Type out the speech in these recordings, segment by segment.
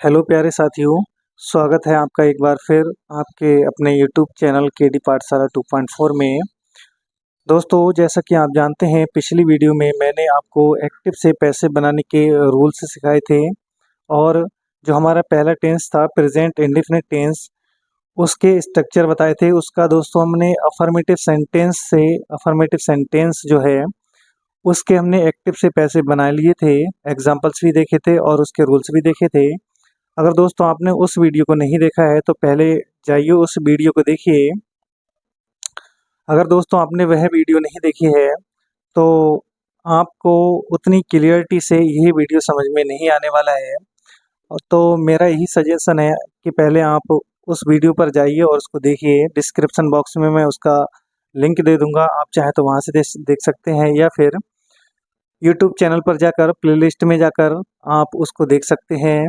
Hello प्यारे साथियों, स्वागत है आपका एक बार फिर आपके अपने यूट्यूब चैनल केडी पाठशाला 2.4 में। दोस्तों, जैसा कि आप जानते हैं, पिछली वीडियो में मैंने आपको एक्टिव से पैसे बनाने के रूल्स सिखाए थे और जो हमारा पहला टेंस था प्रेजेंट इंडेफिनिट टेंस, उसके स्ट्रक्चर बताए थे। उसका दोस्तों हमने अफर्मेटिव सेंटेंस जो है उसके हमने एक्टिव से पैसे बना लिए थे, एग्जाम्पल्स भी देखे थे और उसके रूल्स भी देखे थे। अगर दोस्तों आपने उस वीडियो को नहीं देखा है तो पहले जाइए उस वीडियो को देखिए। अगर दोस्तों आपने वह वीडियो नहीं देखी है तो आपको उतनी क्लियरिटी से यही वीडियो समझ में नहीं आने वाला है। तो मेरा यही सजेशन है कि पहले आप उस वीडियो पर जाइए और उसको देखिए। डिस्क्रिप्शन बॉक्स में मैं उसका लिंक दे दूंगा, आप चाहे तो वहाँ से देख सकते हैं या फिर यूट्यूब चैनल पर जाकर प्लेलिस्ट में जाकर आप उसको देख सकते हैं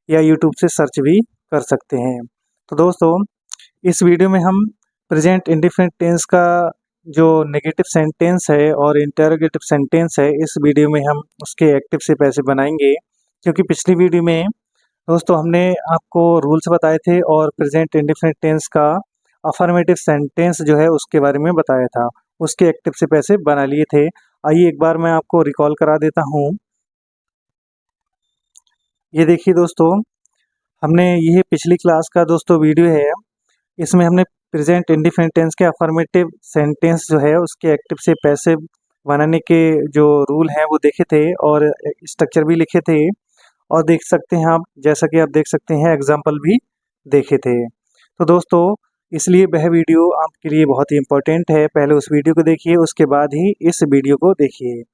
या यूट्यूब से सर्च भी कर सकते हैं। तो दोस्तों, इस वीडियो में हम प्रेजेंट इंडेफिनिट टेंस का जो नेगेटिव सेंटेंस है और इंटरोगेटिव सेंटेंस है, इस वीडियो में हम उसके एक्टिव से पैसे बनाएंगे। क्योंकि पिछली वीडियो में दोस्तों हमने आपको रूल्स बताए थे और प्रेजेंट इंडेफिनिट टेंस का अफर्मेटिव सेंटेंस जो है उसके बारे में बताया था, उसके एक्टिव से पैसे बना लिए थे। आइए एक बार मैं आपको रिकॉल करा देता हूँ। ये देखिए दोस्तों, हमने ये पिछली क्लास का दोस्तों वीडियो है। इसमें हमने प्रेजेंट इंडेफिनिट टेंस के अफर्मेटिव सेंटेंस जो है उसके एक्टिव से पैसे बनाने के जो रूल हैं वो देखे थे और स्ट्रक्चर भी लिखे थे। और देख सकते हैं आप, जैसा कि आप देख सकते हैं, एग्जाम्पल भी देखे थे। तो दोस्तों, इसलिए वह वीडियो आपके लिए बहुत ही इम्पोर्टेंट है। पहले उस वीडियो को देखिए, उसके बाद ही इस वीडियो को देखिए।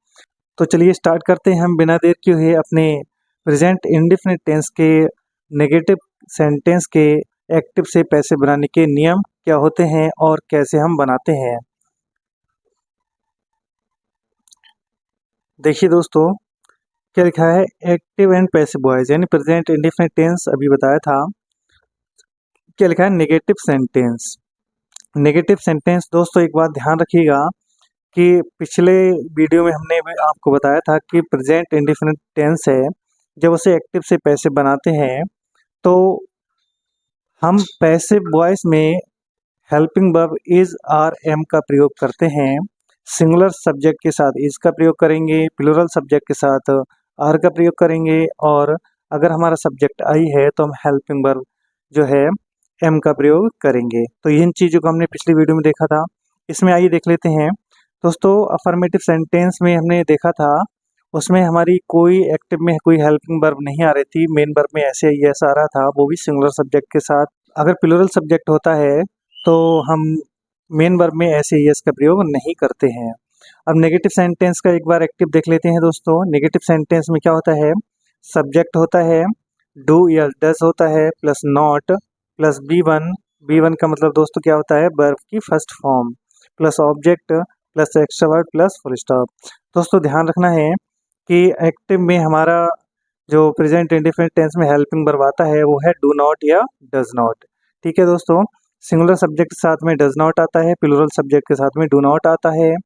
तो चलिए स्टार्ट करते हैं हम बिना देर किए हुए अपने प्रेजेंट इंडेफिनिट टेंस के नेगेटिव सेंटेंस के एक्टिव से पैसे बनाने के नियम क्या होते हैं और कैसे हम बनाते हैं। देखिए दोस्तों, क्या लिखा है, एक्टिव एंड पैसिव वॉइस यानी प्रेजेंट इंडेफिनिट टेंस अभी बताया था। क्या लिखा है, नेगेटिव सेंटेंस। नेगेटिव सेंटेंस दोस्तों एक बात ध्यान रखिएगा कि पिछले वीडियो में हमने भी आपको बताया था कि प्रेजेंट इंडेफिनिट टेंस है, जब उसे एक्टिव से पैसे बनाते हैं तो हम पैसिव वॉइस में helping verb is are am का प्रयोग करते हैं। सिंगुलर सब्जेक्ट के साथ इज का प्रयोग करेंगे, प्लूरल सब्जेक्ट के साथ आर का प्रयोग करेंगे और अगर हमारा सब्जेक्ट आई है तो हम हेल्पिंग वर्ब जो है एम का प्रयोग करेंगे। तो इन चीज़ों को हमने पिछली वीडियो में देखा था। इसमें आइए देख लेते हैं दोस्तों। अफर्मेटिव सेंटेंस में हमने देखा था, उसमें हमारी कोई एक्टिव में कोई हेल्पिंग वर्ब नहीं आ रही थी, मेन वर्ब में ऐसे ही यस आ रहा था, वो भी सिंगुलर सब्जेक्ट के साथ। अगर प्लूरल सब्जेक्ट होता है तो हम मेन वर्ब में ऐसे यस का प्रयोग नहीं करते हैं। अब नेगेटिव सेंटेंस का एक बार एक्टिव देख लेते हैं दोस्तों। नेगेटिव सेंटेंस में क्या होता है, सब्जेक्ट होता है, डू या डज होता है, plus not, plus V one का मतलब दोस्तों क्या होता है, वर्ब की first form, plus object, plus extra word, plus full stop. दोस्तों ध्यान रखना है कि एक्टिव में हमारा जो प्रेजेंट इंडेफिनिट टेंस में हेल्पिंग वर्ब आता है वो है डू नॉट या डज नॉट। ठीक है दोस्तों, सिंगुलर सब्जेक्ट के साथ में डज नॉट आता है, प्लूरल सब्जेक्ट के साथ में डू नॉट आता है।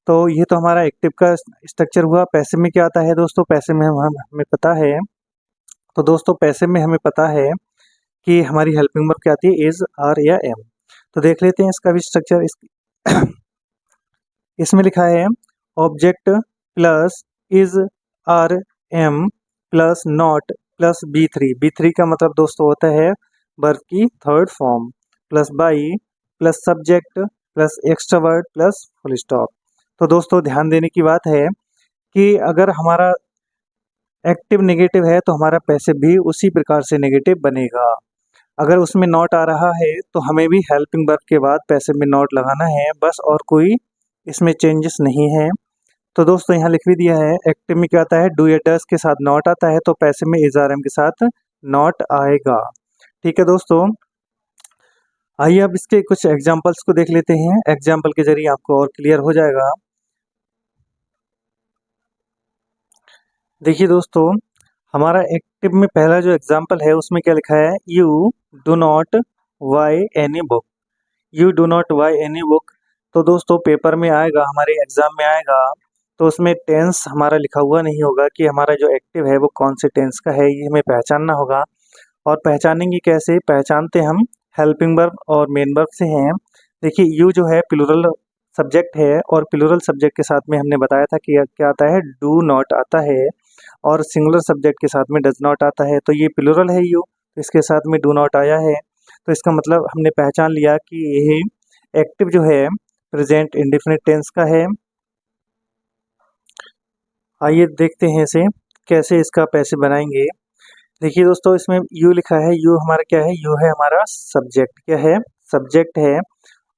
तो ये तो हमारा एक्टिव का स्ट्रक्चर हुआ। पैसिव में क्या आता है दोस्तों, पैसिव में हमें पता है, तो दोस्तों पैसिव में हमें पता है कि हमारी हेल्पिंग वर्ब क्या आती है, इज, आर या एम। तो देख लेते हैं इसका भी स्ट्रक्चर। इसमें लिखा है object plus is, are, am plus not plus V three का मतलब दोस्तों होता है वर्ब की third form, plus by, plus subject, plus extra word, plus full stop. तो दोस्तों ध्यान देने की बात है कि अगर हमारा एक्टिव नेगेटिव है तो हमारा पैसिव भी उसी प्रकार से नेगेटिव बनेगा। अगर उसमें नॉट आ रहा है तो हमें भी हेल्पिंग वर्ब के बाद पैसिव में नॉट लगाना है बस, और कोई इसमें चेंजेस नहीं है। तो दोस्तों यहाँ लिख भी दिया है, एक्टिव में क्या आता है, डू या डज के साथ नॉट आता है, तो पैसिव में इज, आर, एम के साथ नॉट आएगा। ठीक है दोस्तों, आइए अब इसके कुछ एग्जाम्पल्स को देख लेते हैं। एग्जाम्पल के जरिए आपको और क्लियर हो जाएगा। देखिए दोस्तों, हमारा एक्टिव में पहला जो एग्जाम्पल है उसमें क्या लिखा है, you do not by any book. You do not by any book, तो दोस्तों पेपर में आएगा, हमारे एग्जाम में आएगा, तो उसमें टेंस हमारा लिखा हुआ नहीं होगा कि हमारा जो एक्टिव है वो कौन से टेंस का है, ये हमें पहचानना होगा। और पहचानेंगे कैसे? पहचानते हम हेल्पिंग वर्ब और मेन वर्ब से हैं। देखिए यू जो है प्लूरल सब्जेक्ट है और प्लूरल सब्जेक्ट के साथ में हमने बताया था कि क्या आता है, डू नॉट आता है, और सिंगुलर सब्जेक्ट के साथ में डज नॉट आता है। तो ये प्लूरल है यू, तो इसके साथ में डू नॉट आया है। तो इसका मतलब हमने पहचान लिया कि ये एक्टिव जो है प्रेजेंट इंडेफिनिट टेंस का है। आइए देखते हैं इसे कैसे इसका पैसे बनाएंगे। देखिए दोस्तों, इसमें यू लिखा है, यू हमारा क्या है? यू है हमारा सब्जेक्ट। क्या है? सब्जेक्ट है।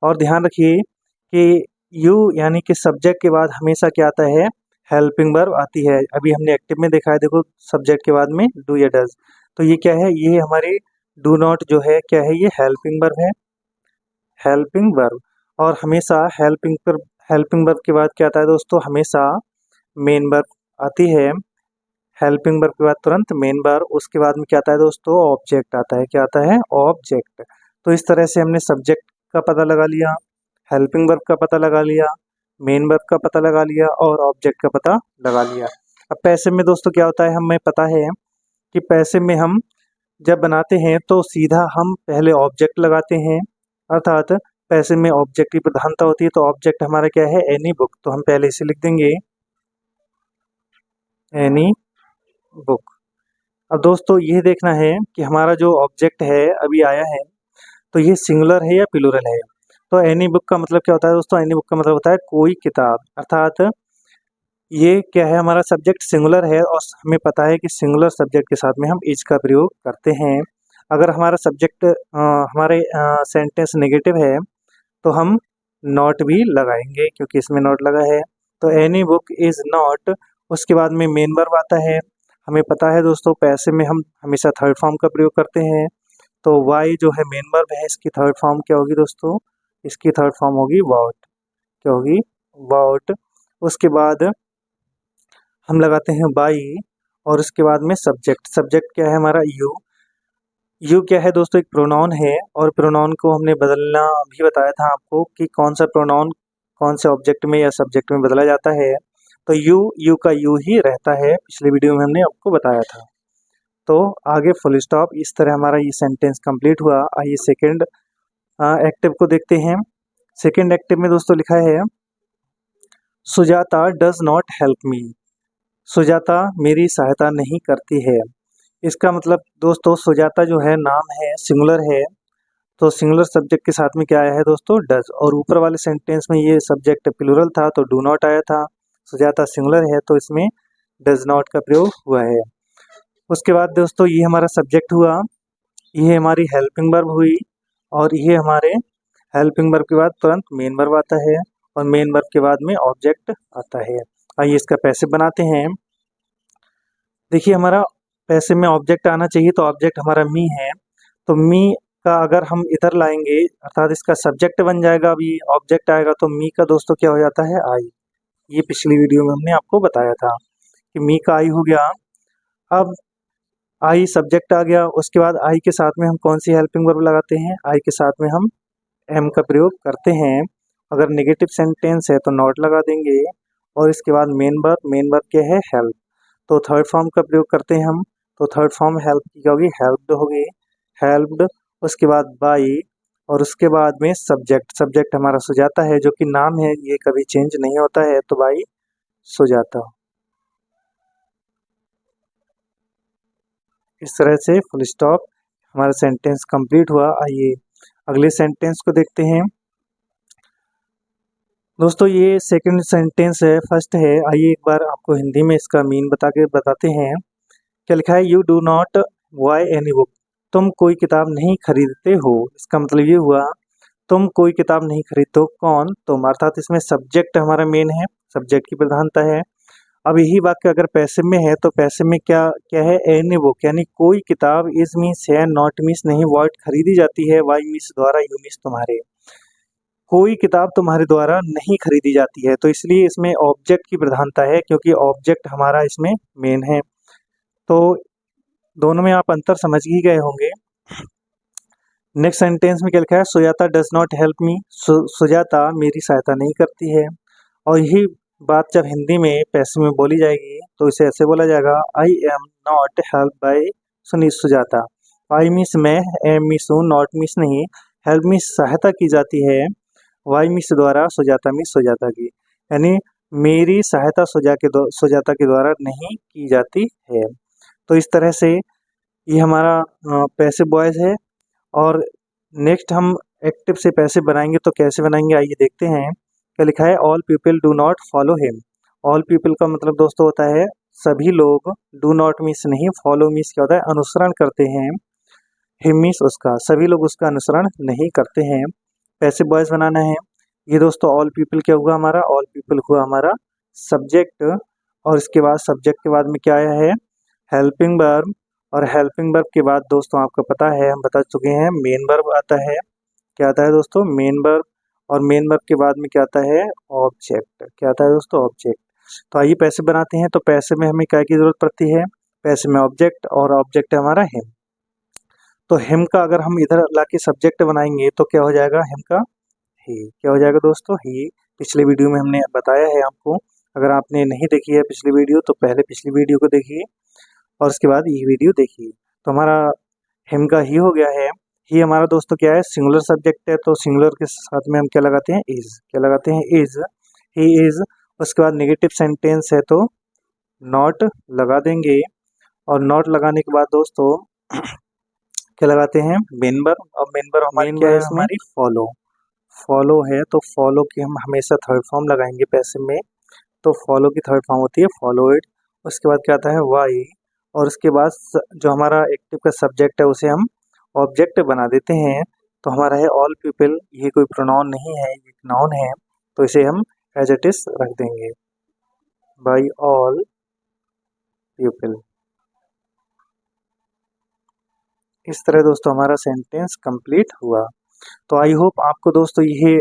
और ध्यान रखिए कि यू यानी कि सब्जेक्ट के बाद हमेशा क्या आता है? हेल्पिंग वर्ब आती है। अभी हमने एक्टिव में देखा है, देखो सब्जेक्ट के बाद में डू या डज। तो ये क्या है? ये हमारी डू नॉट जो है क्या है? ये हेल्पिंग वर्ब है, हेल्पिंग वर्ब। और हमेशा हेल्पिंग वर्ब के बाद क्या आता है दोस्तों? हमेशा मेन वर्ब आती है। हेल्पिंग वर्ब के बाद तुरंत मेन वर्ब, उसके बाद में क्या आता है दोस्तों? ऑब्जेक्ट आता है। क्या आता है? ऑब्जेक्ट। तो इस तरह से हमने सब्जेक्ट का पता लगा लिया, हेल्पिंग वर्ब का पता लगा लिया, मेन वर्ब का पता लगा लिया और ऑब्जेक्ट का पता लगा लिया। अब पैसे में दोस्तों क्या होता है? हमें पता है कि पैसे में हम जब बनाते हैं तो सीधा हम पहले ऑब्जेक्ट लगाते हैं, अर्थात पैसे में ऑब्जेक्ट की प्रधानता होती है। तो ऑब्जेक्ट हमारा क्या है? Any book. तो हम पहले इसे लिख देंगे, एनी बुक। अब दोस्तों ये देखना है कि हमारा जो ऑब्जेक्ट है अभी आया है तो ये सिंगुलर है या प्लूरल है। तो एनी बुक का मतलब क्या होता है दोस्तों? एनी बुक का मतलब होता है कोई किताब, अर्थात ये क्या है? हमारा सब्जेक्ट सिंगुलर है और हमें पता है कि सिंगुलर सब्जेक्ट के साथ में हम इज का प्रयोग करते हैं। अगर हमारा सब्जेक्ट हमारे सेंटेंस नेगेटिव है तो हम नॉट भी लगाएंगे क्योंकि इसमें नॉट लगा है। तो एनी बुक इज नॉट, उसके बाद में मेन वर्ब आता है। हमें पता है दोस्तों पैसे में हम हमेशा थर्ड फॉर्म का प्रयोग करते हैं। तो वाई जो है मेन वर्ब है, इसकी थर्ड फॉर्म क्या होगी दोस्तों? इसकी थर्ड फॉर्म होगी वॉट। क्या होगी? वॉट। उसके बाद हम लगाते हैं बाई और उसके बाद में सब्जेक्ट। सब्जेक्ट क्या है हमारा? यू। यू क्या है दोस्तों? एक प्रोनाउन है और प्रोनाउन को हमने बदलना भी बताया था आपको कि कौन सा प्रोनाउन कौन से ऑब्जेक्ट में या सब्जेक्ट में बदला जाता है। तो यू का यू ही रहता है, पिछले वीडियो में हमने आपको बताया था। तो आगे फुल स्टॉप, इस तरह हमारा ये सेंटेंस कंप्लीट हुआ। आइए सेकंड एक्टिव को देखते हैं। सेकंड एक्टिव में दोस्तों लिखा है, Sujata does not help me. Sujata मेरी सहायता नहीं करती है। इसका मतलब दोस्तों सुजाता जो है नाम है, सिंगुलर है, तो सिंगुलर सब्जेक्ट के साथ में क्या आया है दोस्तों? डज। और ऊपर वाले सेंटेंस में ये सब्जेक्ट प्लूरल था तो डू नॉट आया था। सुजाता सिंगुलर है तो इसमें डज नॉट का प्रयोग हुआ है। उसके बाद दोस्तों ये हमारा सब्जेक्ट हुआ, ये हमारी हेल्पिंग वर्ब हुई और ये हमारे हेल्पिंग वर्ब के बाद तुरंत मेन वर्ब आता है और मेन वर्ब के बाद में ऑब्जेक्ट आता है। आइए इसका पैसिव बनाते हैं। देखिए हमारा पैसिव में ऑब्जेक्ट आना चाहिए तो ऑब्जेक्ट हमारा मी है। तो मी का अगर हम इधर लाएंगे अर्थात इसका सब्जेक्ट बन जाएगा, अभी ऑब्जेक्ट आएगा तो मी का दोस्तों क्या हो जाता है? आई। ये पिछली वीडियो में हमने आपको बताया था कि मी का आई हो गया। अब आई सब्जेक्ट आ गया, उसके बाद आई के साथ में हम कौन सी हेल्पिंग वर्ब लगाते हैं? आई के साथ में हम एम का प्रयोग करते हैं। अगर नेगेटिव सेंटेंस है तो नॉट लगा देंगे और इसके बाद मेन वर्ब क्या है? हेल्प। तो थर्ड फॉर्म का प्रयोग करते हैं हम, तो थर्ड फॉर्म हेल्प की क्या होगी? हेल्प्ड होगी, हेल्प्ड। उसके बाद बाई और उसके बाद में सब्जेक्ट। सब्जेक्ट हमारा सुजाता है जो कि नाम है, ये कभी चेंज नहीं होता है, तो बाई सुजाता। इस तरह से फुल स्टॉप हमारा सेंटेंस कंप्लीट हुआ। आइए अगले सेंटेंस को देखते हैं। दोस्तों ये सेकंड सेंटेंस है, फर्स्ट है। आइए एक बार आपको हिंदी में इसका मीन बताते हैं। क्या लिखा है? You do not by any book. तुम कोई किताब नहीं खरीदते हो। इसका मतलब ये हुआ तुम कोई किताब नहीं खरीदते हो। कौन? तुम। अर्थात इसमें सब्जेक्ट हमारा मेन है, सब्जेक्ट की प्रधानता है। अब यही वाक्य अगर पैसिव में है तो पैसिव में क्या क्या है? एनी बुक, यानी कोई किताब। इज मीन्स है, नॉट मीन्स नहीं, वर्ड खरीदी जाती है, वाई मीन्स द्वारा, यू मीन्स तुम्हारे। कोई किताब तुम्हारे द्वारा नहीं खरीदी जाती है, तो इसलिए इसमें ऑब्जेक्ट की प्रधानता है क्योंकि ऑब्जेक्ट हमारा इसमें मेन है। तो दोनों में आप अंतर समझ ही गए होंगे। नेक्स्ट सेंटेंस में क्या लिखा है? Sujata does not help me. Sujata मेरी सहायता नहीं करती है। और यही बात जब हिंदी में पैसिव में बोली जाएगी तो इसे ऐसे बोला जाएगा, I am not help by सुनी सुजाता। आई मीन्स मैं, एम मीन्स हूँ, नॉट मीन्स नहीं, हेल्प मीन्स सहायता की जाती है, वाई मीन्स द्वारा, सुजाता मीन्स सुजाता की, यानी मेरी सहायता सुजाता के द्वारा नहीं की जाती है। तो इस तरह से ये हमारा पैसिव वॉइस है। और नेक्स्ट हम एक्टिव से पैसिव बनाएंगे, तो कैसे बनाएंगे आइए देखते हैं। क्या लिखा है, all people do not follow him. All people का मतलब दोस्तों होता है सभी लोग, डू नॉट मीन्स नहीं, फॉलो मीन्स क्या होता है, अनुसरण करते हैं, हिम मीन्स उसका, सभी लोग उसका अनुसरण नहीं करते हैं। पैसिव वॉइस बनाना है। ये दोस्तों ऑल पीपल क्या हुआ हमारा, ऑल पीपल हुआ हमारा सब्जेक्ट, और इसके बाद सब्जेक्ट के बाद में क्या आया है, हेल्पिंग वर्ब, और हेल्पिंग वर्ब के बाद दोस्तों आपको पता है, हम बता चुके हैं, मेन वर्ब आता है। क्या आता है दोस्तों, मेन वर्ब, और मेन वर्ब के बाद में क्या आता है, ऑब्जेक्ट। क्या आता है दोस्तों, ऑब्जेक्ट। तो आइए पैसे बनाते हैं। तो पैसे में हमें क्या की जरूरत पड़ती है, पैसे में ऑब्जेक्ट, और ऑब्जेक्ट है हमारा हिम। तो हिम का अगर हम इधर लाके सब्जेक्ट बनाएंगे तो क्या हो जाएगा, हिम का ही। क्या हो जाएगा दोस्तों, ही। पिछले वीडियो में हमने बताया है आपको, अगर आपने नहीं देखी है पिछली वीडियो तो पहले पिछली वीडियो को देखिए और उसके बाद ये वीडियो देखिए। तो हमारा हिम का ही हो गया है। ही हमारा दोस्तों क्या है, सिंगुलर सब्जेक्ट है, तो सिंगुलर के साथ में हम क्या लगाते हैं, इज। क्या लगाते हैं, इज, ही इज। उसके बाद नेगेटिव सेंटेंस है तो नॉट लगा देंगे, और नॉट लगाने के बाद दोस्तों क्या लगाते हैं, मेन वर्ब। और मेन वर्ब हमारी क्या है, हमारी फॉलो। फॉलो है तो फॉलो की हम हमेशा थर्ड फॉर्म लगाएंगे पैसे में, तो फॉलो की थर्ड फॉर्म होती है फॉलोइड। उसके बाद क्या आता है, वाई, और उसके बाद जो हमारा एक्टिव का सब्जेक्ट है उसे हम ऑब्जेक्ट बना देते हैं। तो हमारा है ऑल पीपल, ये कोई प्रोनाउन नहीं है, ये नाउन है, तो इसे हम एज इट इज रख देंगे, बाई ऑल पीपल। इस तरह दोस्तों हमारा सेंटेंस कंप्लीट हुआ। तो आई होप आपको दोस्तों ये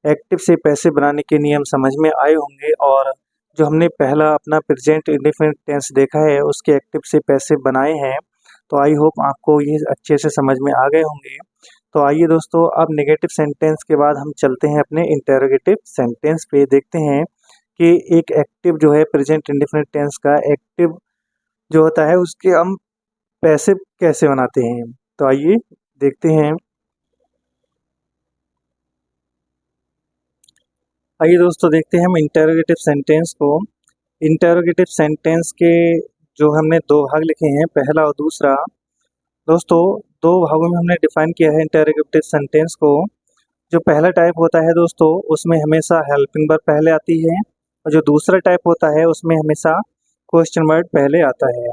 एक्टिव से पैसे बनाने के नियम समझ में आए होंगे, और जो हमने पहला अपना प्रेजेंट इंडेफिनिट टेंस देखा है उसके एक्टिव से पैसे बनाए हैं, तो आई होप आपको ये अच्छे से समझ में आ गए होंगे। तो आइए दोस्तों अब नेगेटिव सेंटेंस के बाद हम चलते हैं अपने इंटेरोगेटिव सेंटेंस पे, देखते हैं कि एक एक्टिव जो है प्रेजेंट इंडेफिनिट टेंस का एक्टिव जो होता है उसके हम पैसिव कैसे बनाते हैं। तो आइए देखते हैं। आइए दोस्तों देखते हैं हम इंटेरोगेटिव सेंटेंस को। इंटेरोगेटिव सेंटेंस के जो हमने दो भाग लिखे हैं, पहला और दूसरा। दोस्तों दो भागों में हमने डिफाइन किया है इंटेरोगेटिव सेंटेंस को। जो पहला टाइप होता है दोस्तों उसमें हमेशा हेल्पिंग वर्ब पहले आती है, और जो दूसरा टाइप होता है उसमें हमेशा क्वेश्चन वर्ड पहले आता है।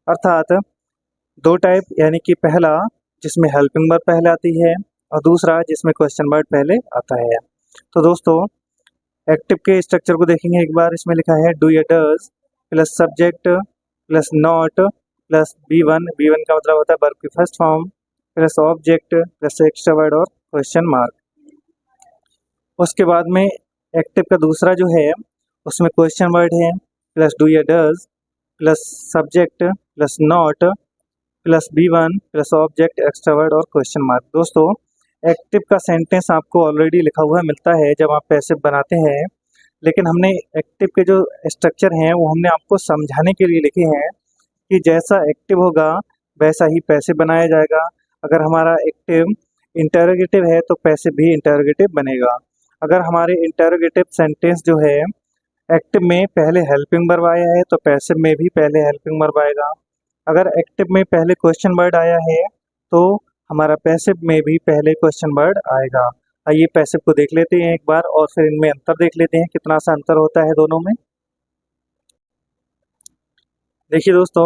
अर्थात दो टाइप, यानी कि पहला जिसमें हेल्पिंग वर्ब पहले आती है, और दूसरा जिसमें क्वेश्चन वर्ड पहले आता है। तो दोस्तों एक्टिव के स्ट्रक्चर को देखेंगे एक बार। इसमें लिखा है डू या does plus subject plus not plus V one का मतलब होता है वर्ब की first form, plus object plus extra word और क्वेश्चन मार्क। उसके बाद में एक्टिव का दूसरा जो है उसमें क्वेश्चन वर्ड है, प्लस डू या does plus subject plus not plus V one plus object extra word और क्वेश्चन मार्क। दोस्तों एक्टिव का सेंटेंस आपको ऑलरेडी लिखा हुआ मिलता है जब आप पैसिव बनाते हैं, लेकिन हमने एक्टिव के जो स्ट्रक्चर हैं वो हमने आपको समझाने के लिए लिखे हैं कि जैसा एक्टिव होगा वैसा ही पैसिव बनाया जाएगा। अगर हमारा एक्टिव इंटरोगेटिव है तो पैसिव भी इंटरोगेटिव बनेगा। अगर हमारे इंटरोगेटिव सेंटेंस जो है एक्टिव में पहले हेल्पिंग वर्ब आया है तो पैसिव में भी पहले हेल्पिंग वर्ब आएगा। अगर एक्टिव में पहले क्वेश्चन वर्ड आया है तो हमारा पैसिव में भी पहले क्वेश्चन वर्ड आएगा। आइए पैसिव को देख लेते हैं एक बार, और फिर इनमें अंतर देख लेते हैं कितना सा अंतर होता है दोनों में। देखिए दोस्तों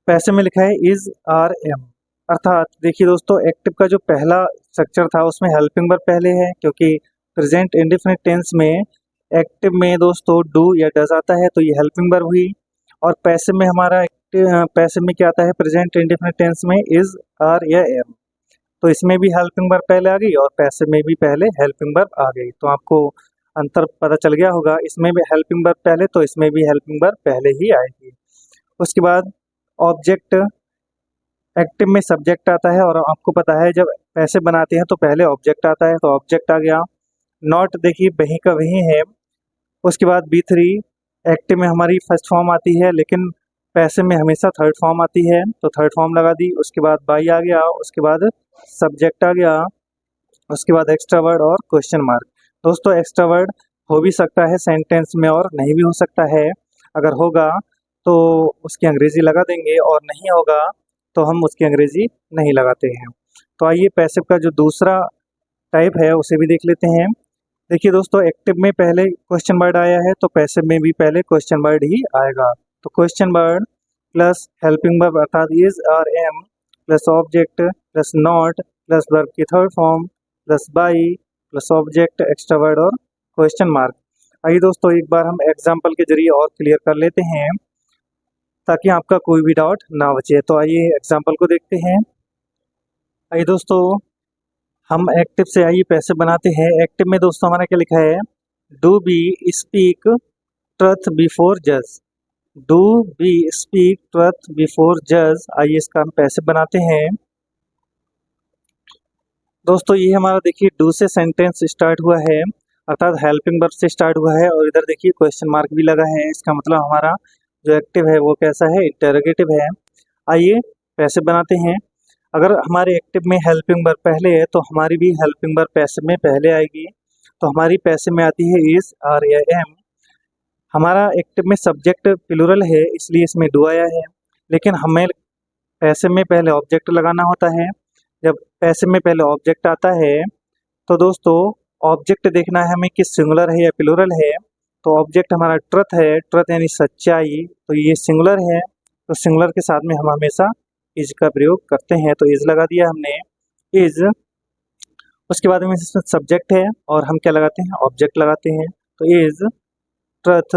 पैसिव में लिखा है इज आर एम, अर्थात देखिए दोस्तों एक्टिव का जो पहला स्ट्रक्चर था उसमें हेल्पिंग वर्ब पहले है, क्योंकि प्रेजेंट इंडेफिनिट टेंस में एक्टिव में दोस्तों डू या डज आता है तो ये हेल्पिंग वर्ब हुई। और पैसिव में हमारा पैसिव में क्या आता है, प्रेजेंट इंडेफिनिट टेंस में इज आर या एम, तो इसमें भी हेल्पिंग वर्ब पहले आ गई और पैसिव में भी पहले हेल्पिंग वर्ब आ गई। तो आपको अंतर पता चल गया होगा, इसमें भी हेल्पिंग वर्ब पहले तो इसमें भी हेल्पिंग वर्ब पहले ही आएगी। उसके बाद ऑब्जेक्ट, एक्टिव में सब्जेक्ट आता है और आपको पता है जब पैसिव बनाते हैं तो पहले ऑब्जेक्ट आता है, तो ऑब्जेक्ट आ गया। नॉट देखिए वही का वही है। उसके बाद बी थ्री, एक्टिव में हमारी फर्स्ट फॉर्म आती है लेकिन पैसिव में हमेशा थर्ड फॉर्म आती है, तो थर्ड फॉर्म लगा दी। उसके बाद बाई आ गया, उसके बाद सब्जेक्ट आ गया, उसके बाद एक्स्ट्रा वर्ड और क्वेश्चन मार्क। दोस्तों एक्स्ट्रा वर्ड हो भी सकता है सेंटेंस में और नहीं भी हो सकता है। अगर होगा तो उसकी अंग्रेजी लगा देंगे और नहीं होगा तो हम उसकी अंग्रेजी नहीं लगाते हैं। तो आइए पैसिव का जो दूसरा टाइप है उसे भी देख लेते हैं। देखिए दोस्तों, एक्टिव में पहले क्वेश्चन वर्ड आया है तो पैसिव में भी पहले क्वेश्चन वर्ड ही आएगा। तो question word plus helping verb अर्थात इज और am plus object plus not plus verb की third form plus by plus object extra word और क्वेश्चन मार्क। आइए दोस्तों एक बार हम एग्जाम्पल के जरिए और क्लियर कर लेते हैं ताकि आपका कोई भी डाउट ना बचे। तो आइए एग्जाम्पल को देखते हैं। आइए दोस्तों हम एक्टिव से आइए पैसिव बनाते हैं। एक्टिव में दोस्तों हमारा क्या लिखा है, do be speak truth before जज। Do be speak truth before जज। आइए इसका हम पैसिव बनाते हैं। दोस्तों ये हमारा देखिए डू से सेंटेंस स्टार्ट हुआ है अर्थात हेल्पिंग वर्ब से स्टार्ट हुआ है और इधर देखिए क्वेश्चन मार्क भी लगा है। इसका मतलब हमारा जो एक्टिव है वो कैसा है, इंटरोगेटिव है। आइए पैसिव बनाते हैं। अगर हमारे एक्टिव में हेल्पिंग वर्ब पहले है तो हमारी भी हेल्पिंग वर्ब पैसिव में पहले आएगी। तो हमारी पैसिव में आती है इज आर या एम। हमारा एक्टिव में सब्जेक्ट प्लूरल है इसलिए इसमें डू आया है, लेकिन हमें पैसिव में पहले ऑब्जेक्ट लगाना होता है। जब पैसिव में पहले ऑब्जेक्ट आता है तो दोस्तों ऑब्जेक्ट देखना है हमें कि सिंगुलर है या प्लूरल है। तो ऑब्जेक्ट हमारा ट्रुथ है, ट्रुथ यानी सच्चाई, तो ये सिंगुलर है तो सिंगुलर के साथ में हम हमेशा इज का प्रयोग करते हैं। तो इज लगा दिया हमने, इज। उसके बाद में इसमें सब्जेक्ट है और हम क्या लगाते हैं, ऑब्जेक्ट लगाते हैं। तो इज ट्रुथ,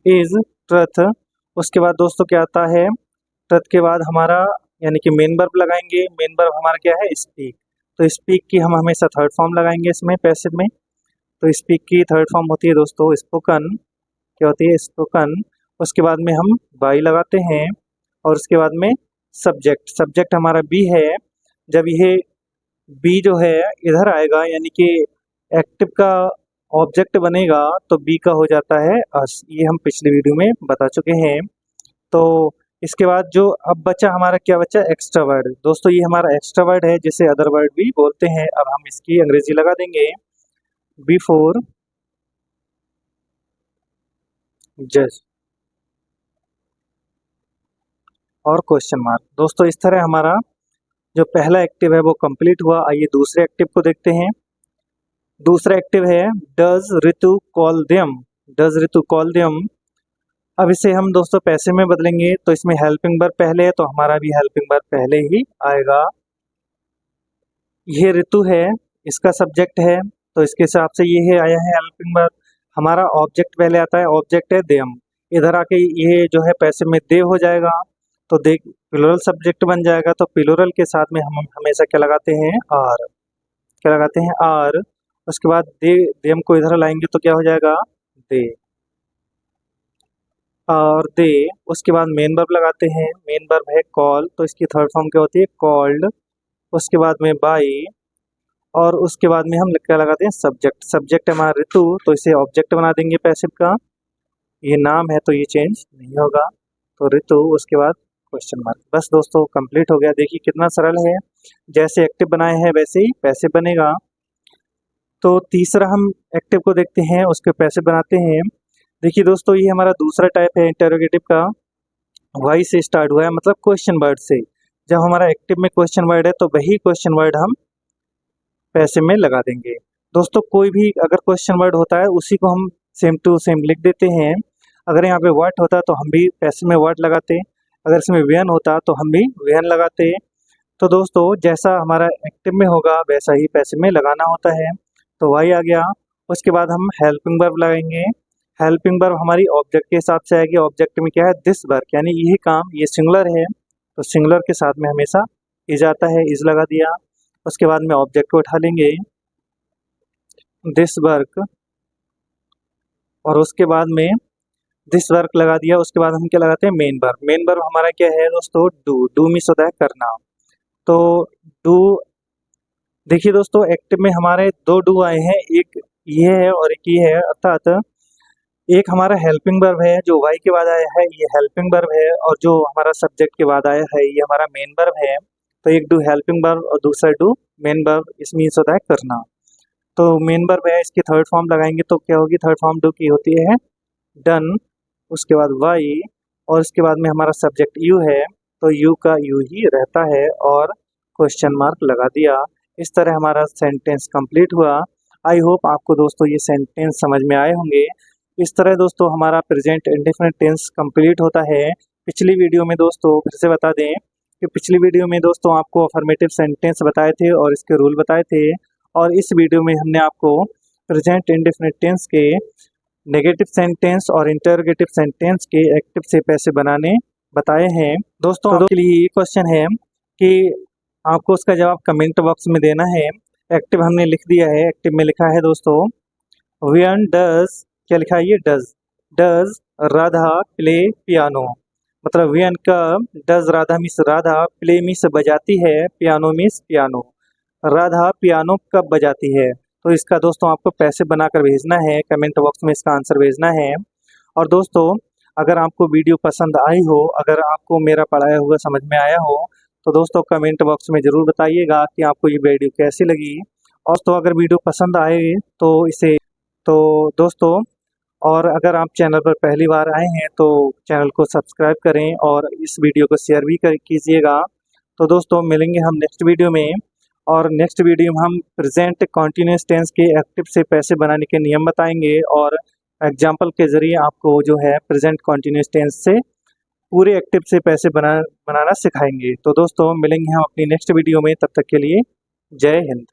इज ट्रुथ। उसके बाद दोस्तों क्या आता है, ट्रुथ के बाद हमारा यानी कि मेन वर्ब लगाएंगे। मेन वर्ब हमारा क्या है, स्पीक। तो स्पीक की हम हमेशा थर्ड फॉर्म लगाएंगे इसमें पैसिव में। तो स्पीक की थर्ड फॉर्म होती है दोस्तों स्पोकन। क्या होती है, स्पोकन। उसके बाद में हम बाई लगाते हैं और उसके बाद में सब्जेक्ट। सब्जेक्ट हमारा बी है। जब ये बी जो है इधर आएगा यानी कि एक्टिव का ऑब्जेक्ट बनेगा तो बी का हो जाता है अस। ये हम पिछली वीडियो में बता चुके हैं। तो इसके बाद जो अब बचा हमारा क्या बचा, एक्स्ट्रा वर्ड। दोस्तों ये हमारा एक्स्ट्रा वर्ड है जिसे अदर वर्ड भी बोलते हैं। अब हम इसकी अंग्रेजी लगा देंगे, बिफोर जज और क्वेश्चन मार्क। दोस्तों इस तरह हमारा जो पहला एक्टिव है वो कंप्लीट हुआ। आइए दूसरे एक्टिव को देखते हैं। दूसरा एक्टिव है does Ritu call them. Does Ritu call them. अब इसे हम दोस्तों पैसे में बदलेंगे तो इसमें हेल्पिंग वर्ब पहले है तो हमारा भी हेल्पिंग वर्ब पहले ही आएगा। ये ऋतु है, इसका सब्जेक्ट है तो इसके हिसाब से ये है आया है हेल्पिंग वर्ब। हमारा ऑब्जेक्ट पहले आता है, ऑब्जेक्ट है देम। इधर आके ये जो है पैसे में दे हो जाएगा तो दे प्लूरल सब्जेक्ट बन जाएगा। तो प्लूरल के साथ में हम हमेशा क्या लगाते हैं, आर। क्या लगाते हैं, आर। उसके बाद दे, देम को इधर लाएंगे तो क्या हो जाएगा, दे और दे। उसके बाद मेन वर्ब लगाते हैं। मेन वर्ब है कॉल तो इसकी थर्ड फॉर्म क्या होती है, कॉल्ड। उसके बाद में बाई और उसके बाद में हम क्या लगाते हैं, सब्जेक्ट। सब्जेक्ट हमारा ऋतु तो इसे ऑब्जेक्ट बना देंगे पैसिव का। ये नाम है तो ये चेंज नहीं होगा तो ऋतु। उसके बाद क्वेश्चन मार्क। बस दोस्तों कंप्लीट हो गया। देखिए कितना सरल है, जैसे एक्टिव बनाए हैं वैसे ही पैसिव बनेगा। तो तीसरा हम एक्टिव को देखते हैं, उसके पैसिव बनाते हैं। देखिए दोस्तों ये हमारा दूसरा टाइप है इंटरोगेटिव का। वाई से स्टार्ट हुआ है मतलब क्वेश्चन वर्ड से। जब हमारा एक्टिव में क्वेश्चन वर्ड है तो वही क्वेश्चन वर्ड हम पैसिव में लगा देंगे। दोस्तों कोई भी अगर क्वेश्चन वर्ड होता है उसी को हम सेम टू सेम लिख देते हैं। अगर यहाँ पे व्हाट होता तो हम भी पैसिव में व्हाट लगाते, अगर इसमें वेन होता तो हम भी वेन लगाते। तो दोस्तों जैसा हमारा एक्टिव में होगा वैसा ही पैसिव में लगाना होता है। तो वाई आ गया। उसके बाद हम हेल्पिंग वर्ब लगाएंगे। हेल्पिंग वर्ब हमारी ऑब्जेक्ट के हिसाब से आएगी। ऑब्जेक्ट में क्या है, दिस वर्क, यानी यही काम, ये सिंगुलर है तो सिंगुलर के साथ में हमेशा इज आता है, इज लगा दिया। उसके बाद में ऑब्जेक्ट को उठा लेंगे, दिस वर्क, और उसके बाद में दिस वर्क लगा दिया। उसके बाद हम क्या लगाते हैं, मेन वर्ब। मेन वर्ब हमारा क्या है दोस्तों, डू। डू मीन्स होता है करना। तो डू, देखिए दोस्तों एक्टिव में हमारे दो डू आए हैं, एक ये है और एक ये है। अर्थात एक हमारा हेल्पिंग वर्ब है जो वाई के बाद आया है, ये हेल्पिंग वर्ब है, और जो हमारा सब्जेक्ट के बाद आया है ये हमारा मेन वर्ब है। तो एक डू हेल्पिंग वर्ब और दूसरा डू मेन वर्ब, इसमें मीन्स होता है करना। तो मेन वर्ब है, इसकी थर्ड फॉर्म लगाएंगे तो क्या होगी, थर्ड फॉर्म डू की होती है डन, उसके बाद वाई, और इसके बाद में हमारा सब्जेक्ट यू है, तो यू का यू ही रहता है और क्वेश्चन मार्क लगा दिया। इस तरह हमारा सेंटेंस कंप्लीट हुआ। आई होप आपको दोस्तों ये सेंटेंस समझ में आए होंगे। इस तरह दोस्तों हमारा प्रेजेंट इंडेफिनिट टेंस कंप्लीट होता है। पिछली वीडियो में दोस्तों फिर से बता दें कि पिछली वीडियो में दोस्तों आपको अफर्मेटिव सेंटेंस बताए थे और इसके रूल बताए थे, और इस वीडियो में हमने आपको प्रेजेंट इंडेफिनिट टेंस के नेगेटिव सेंटेंस और इंटरोगेटिव सेंटेंस के एक्टिव से पैसे बनाने बताए हैं। दोस्तों के लिए ये क्वेश्चन है कि आपको उसका जवाब कमेंट बॉक्स में देना है। एक्टिव हमने लिख दिया है, एक्टिव में लिखा है दोस्तों व्हेन डज, क्या लिखा है ये डज राधा प्ले पियानो, मतलब व्हेन कब, does Radha miss Radha, play miss बजाती है, piano miss piano, Radha piano कब बजाती है। तो इसका दोस्तों आपको पैसे बनाकर भेजना है, कमेंट बॉक्स में इसका आंसर भेजना है। और दोस्तों अगर आपको वीडियो पसंद आई हो, अगर आपको मेरा पढ़ाया हुआ समझ में आया हो, तो दोस्तों कमेंट बॉक्स में ज़रूर बताइएगा कि आपको ये वीडियो कैसी लगी। और तो अगर वीडियो पसंद आए तो इसे, तो दोस्तों और अगर आप चैनल पर पहली बार आए हैं तो चैनल को सब्सक्राइब करें और इस वीडियो को शेयर भी कीजिएगा। तो दोस्तों मिलेंगे हम नेक्स्ट वीडियो में, और नेक्स्ट वीडियो में हम प्रेजेंट कॉन्टिन्यूस टेंस के एक्टिव से पैसे बनाने के नियम बताएंगे और एग्जाम्पल के ज़रिए आपको जो है प्रेजेंट कॉन्टिन्यूस टेंस से पूरे एक्टिव से पैसे बनाना सिखाएंगे। तो दोस्तों मिलेंगे हम अपनी नेक्स्ट वीडियो में, तब तक के लिए जय हिंद।